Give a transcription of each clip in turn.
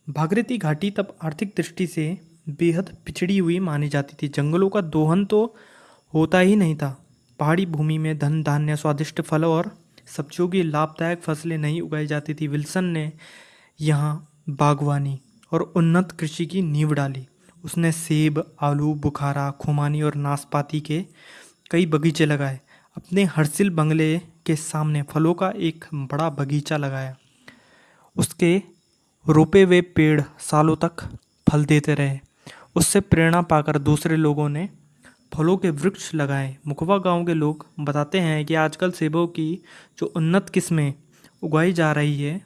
भागीरथी घाटी तब आर्थिक दृष्टि से बेहद पिछड़ी हुई मानी जाती थी। जंगलों का दोहन तो होता ही नहीं था। पहाड़ी भूमि में धन धान्य, स्वादिष्ट फल और सब्जियों की लाभदायक फसलें नहीं उगाई जाती थी। विल्सन ने यहाँ बागवानी और उन्नत कृषि की नींव डाली। उसने सेब, आलू बुखारा, खुमानी और नाशपाती के कई बगीचे लगाए। अपने हर्सिल बंगले के सामने फलों का एक बड़ा बगीचा लगाया। उसके रोपे हुए पेड़ सालों तक फल देते रहे। उससे प्रेरणा पाकर दूसरे लोगों ने फलों के वृक्ष लगाए। मुखवा गांव के लोग बताते हैं कि आजकल सेबों की जो उन्नत किस्में उगाई जा रही है,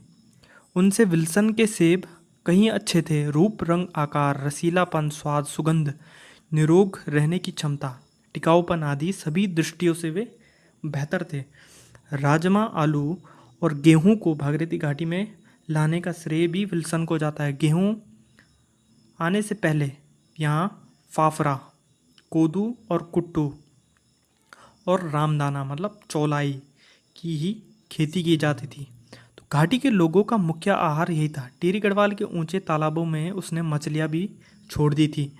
उनसे विल्सन के सेब कहीं अच्छे थे। रूप, रंग, आकार, रसीलापन, स्वाद, सुगंध, निरोग रहने की क्षमता, टिकाऊपन आदि सभी दृष्टियों से वे बेहतर थे। राजमा, आलू और गेहूं को भागीरथी घाटी में लाने का श्रेय भी विल्सन को जाता है। गेहूं आने से पहले यहाँ फाफरा, कोदू और कुट्टू और रामदाना मतलब चौलाई की ही खेती की जाती थी। तो घाटी के लोगों का मुख्य आहार यही था। टिहरी गढ़वाल के ऊंचे तालाबों में उसने मछलियां भी छोड़ दी थी।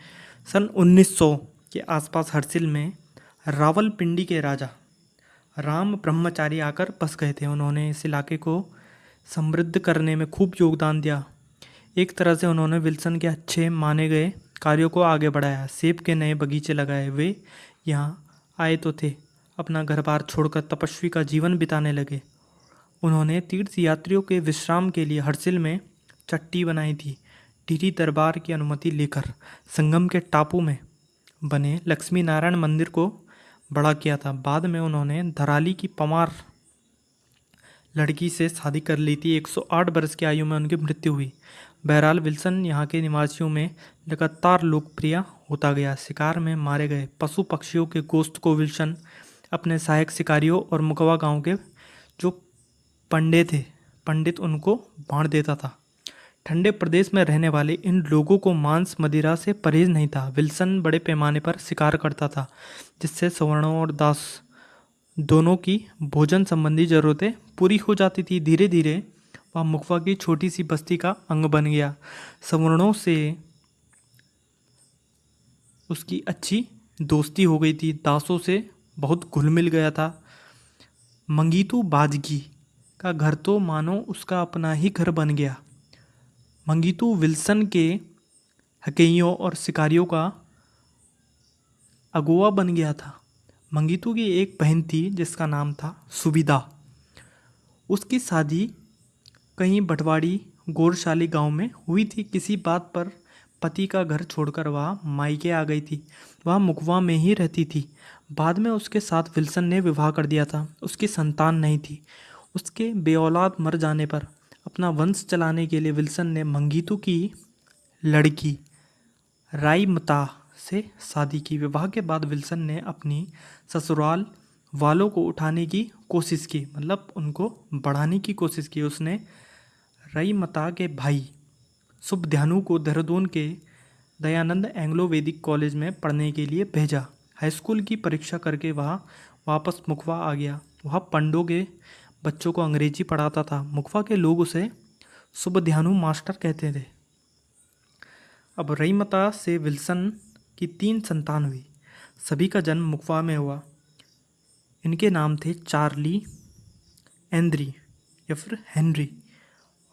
सन 1900 के आसपास हरसिल में रावलपिंडी के राजा राम ब्रह्मचारी आकर बस गए थे। उन्होंने इस इलाके को समृद्ध करने में खूब योगदान दिया। एक तरह से उन्होंने विल्सन के अच्छे माने गए कार्यों को आगे बढ़ाया। सेब के नए बगीचे लगाए। वे यहाँ आए तो थे, अपना घर बार छोड़कर तपस्वी का जीवन बिताने लगे। उन्होंने तीर्थ यात्रियों के विश्राम के लिए हरसिल में चट्टी बनाई थी। टिहरी दरबार की अनुमति लेकर संगम के टापू में बने लक्ष्मी नारायण मंदिर को बड़ा किया था। बाद में उन्होंने धराली की पमार लड़की से शादी कर ली थी। 108 वर्ष की आयु में उनकी मृत्यु हुई। बहरहाल विल्सन यहाँ के निवासियों में लगातार लोकप्रिय होता गया। शिकार में मारे गए पशु पक्षियों के गोश्त को विल्सन अपने सहायक शिकारियों और मुकवा गांव के जो पंडित उनको बांट देता था। ठंडे प्रदेश में रहने वाले इन लोगों को मांस मदिरा से परहेज नहीं था। विल्सन बड़े पैमाने पर शिकार करता था, जिससे सवर्णों और दास दोनों की भोजन संबंधी जरूरतें पूरी हो जाती थी। धीरे धीरे वह मुखवा की छोटी सी बस्ती का अंग बन गया। सवर्णों से उसकी अच्छी दोस्ती हो गई थी, दासों से बहुत घुल मिल गया था। मंगीतू बाजगी का घर तो मानो उसका अपना ही घर बन गया। मंगीतू विल्सन के हकैयों और शिकारियों का अगुआ बन गया था। मंगीतू की एक बहन थी जिसका नाम था सुविधा। उसकी शादी कहीं भटवाड़ी गोरशाली गांव में हुई थी। किसी बात पर पति का घर छोड़कर वह मायके आ गई थी। वह मुकवा में ही रहती थी। बाद में उसके साथ विल्सन ने विवाह कर दिया था। उसकी संतान नहीं थी। उसके बेऔलाद मर जाने पर अपना वंश चलाने के लिए विल्सन ने मंगीतू की लड़की राईमता से शादी की। विवाह के बाद विल्सन ने अपनी ससुराल वालों को उठाने की कोशिश की, मतलब उनको बढ़ाने की कोशिश की। उसने राईमता के भाई सुबध्यानु को देहरादून के दयानंद एंग्लो वैदिक कॉलेज में पढ़ने के लिए भेजा। हाई स्कूल की परीक्षा करके वह वापस मुखवा आ गया। वह पंडों के बच्चों को अंग्रेजी पढ़ाता था। मुखवा के लोग उसे सुबध्यानु मास्टर कहते थे। अब रईमता से विल्सन की 3 संतान हुई। सभी का जन्म मुखवा में हुआ। इनके नाम थे चार्ली, एंद्री या फिर हेनरी,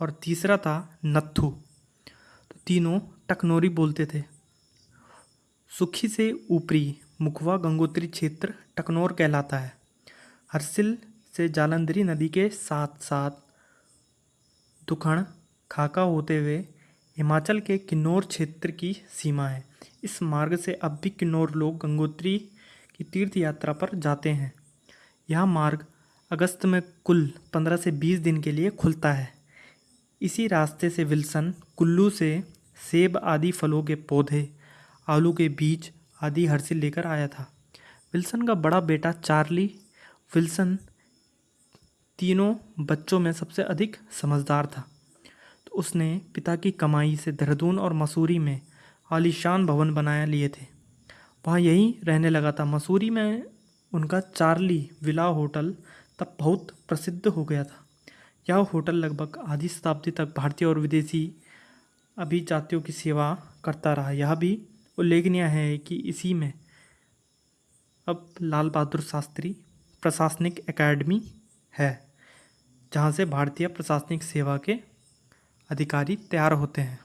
और तीसरा था नत्थू। तो तीनों टकनोरी बोलते थे। सुखी से ऊपरी मुखवा गंगोत्री क्षेत्र टकनौर कहलाता है। हरसिल से जालंधरी नदी के साथ साथ दुखण खाका होते हुए हिमाचल के किन्नौर क्षेत्र की सीमा है। इस मार्ग से अब भी किन्नौर लोग गंगोत्री की तीर्थ यात्रा पर जाते हैं। यह मार्ग अगस्त में कुल 15 से 20 दिन के लिए खुलता है। इसी रास्ते से विल्सन कुल्लू से सेब आदि फलों के पौधे, आलू के बीज आदि हरसिल लेकर आया था। विल्सन का बड़ा बेटा चार्ली विल्सन तीनों बच्चों में सबसे अधिक समझदार था। तो उसने पिता की कमाई से देहरादून और मसूरी में आलीशान भवन बनाया लिए थे। वहाँ यहीं रहने लगा था। मसूरी में उनका चार्ली विला होटल तब बहुत प्रसिद्ध हो गया था। यह होटल लगभग आधी शताब्दी तक भारतीय और विदेशी अभी जातियों की सेवा करता रहा। यह भी उल्लेखनीय है कि इसी में अब लाल बहादुर शास्त्री प्रशासनिक एकेडमी है, जहाँ से भारतीय प्रशासनिक सेवा के अधिकारी तैयार होते हैं।